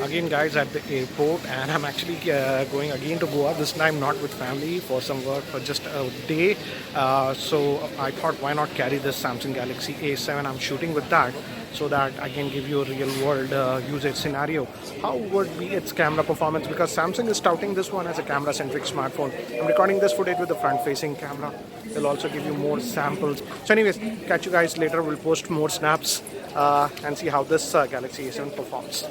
again guys at the airport, and I'm actually going again to Goa, this time not with family, for some work for just a day. So I thought, why not carry this Samsung Galaxy A7? I'm shooting with that so that I can give you a real world usage scenario. How would be its camera performance, because Samsung is touting this one as a camera centric smartphone. I'm recording this footage with the front facing camera. They'll also give you more samples. So anyways, catch you guys later. We'll post more snaps and see how this Galaxy A7 performs.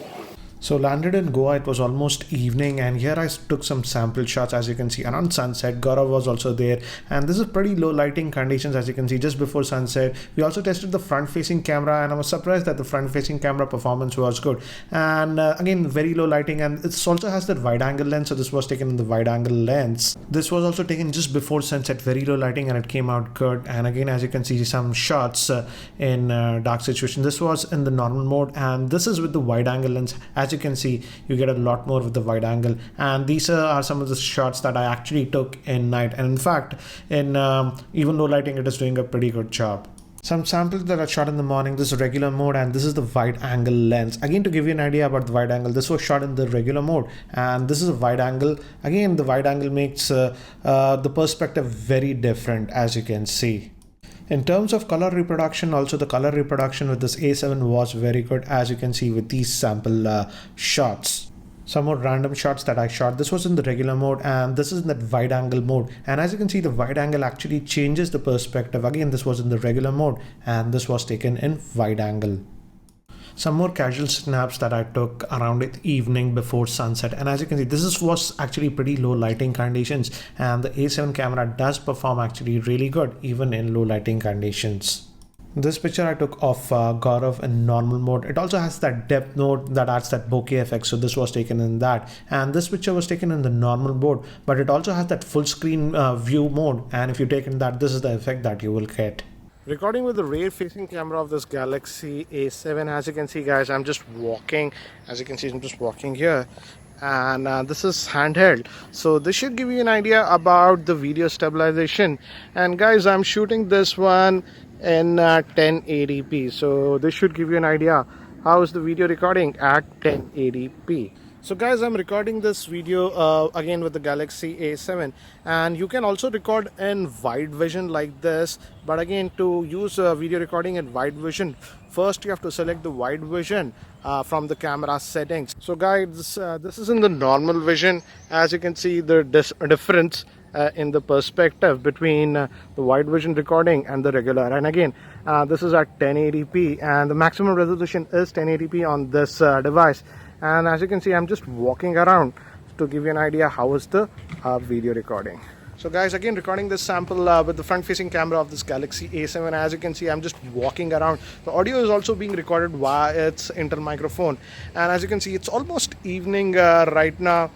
So landed in Goa, it was almost evening, and here I took some sample shots. As you can see, around sunset, Gaurav was also there, and this is pretty low lighting conditions. As you can see, just before sunset, we also tested the front facing camera, and I was surprised that the front facing camera performance was good. And again, very low lighting, and it also has that wide angle lens, so this was taken in the wide angle lens. This was also taken just before sunset, very low lighting, and it came out good. And again, as you can see, some shots in dark situation. This was in the normal mode, and this is with the wide angle lens. As you can see, you get a lot more with the wide angle, and these are some of the shots that I actually took in night, and in fact in even low lighting it is doing a pretty good job. Some samples that I shot in the morning, this is regular mode, and this is the wide angle lens. Again, to give you an idea about the wide angle, this was shot in the regular mode, and this is a wide angle. Again, the wide angle makes the perspective very different, as you can see. In terms of color reproduction, also the color reproduction with this A7 was very good, as you can see with these sample shots. Some more random shots that I shot. This was in the regular mode, and this is in that wide angle mode. And as you can see, the wide angle actually changes the perspective. Again, this was in the regular mode, and this was taken in wide angle. Some more casual snaps that I took around the evening before sunset, and as you can see, was actually pretty low lighting conditions, and the A7 camera does perform actually really good even in low lighting conditions. This picture I took of Gaurav in normal mode. It also has that depth mode that adds that bokeh effect, so this was taken in that. And this picture was taken in the normal mode, but it also has that full screen view mode, and if you take in that, this is the effect that you will get. Recording with the rear facing camera of this Galaxy A7. As you can see guys, I'm just walking. As you can see, I'm just walking here, and this is handheld, so this should give you an idea about the video stabilization. And guys, I'm shooting this one in 1080p, so this should give you an idea how is the video recording at 1080p. So guys, I'm recording this video again with the Galaxy A7, and you can also record in wide vision like this. But again, to use video recording in wide vision, first you have to select the wide vision from the camera settings. So guys, this is in the normal vision. As you can see, the difference in the perspective between the wide vision recording and the regular. And again, this is at 1080p, and the maximum resolution is 1080p on this device. And as you can see, I'm just walking around to give you an idea how is the video recording. So guys, again recording this sample with the front facing camera of this Galaxy A7. As you can see, I'm just walking around. The audio is also being recorded via its internal microphone, and as you can see, it's almost evening right now.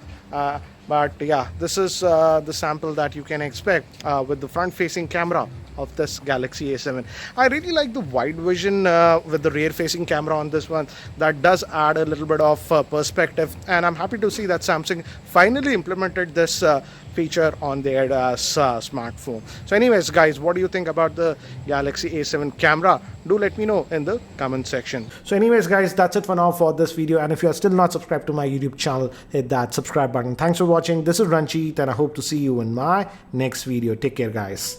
But yeah, this is the sample that you can expect with the front facing camera of this Galaxy A7. I really like the wide vision with the rear facing camera on this one. That does add a little bit of perspective, and I'm happy to see that Samsung finally implemented this feature on their smartphone. So anyways guys, what do you think about the Galaxy A7 camera? Do let me know in the comment section. So anyways guys, that's it for now for this video, and if you are still not subscribed to my YouTube channel, hit that subscribe button. Thanks for watching. This is Ranjit, and I hope to see you in my next video. Take care guys.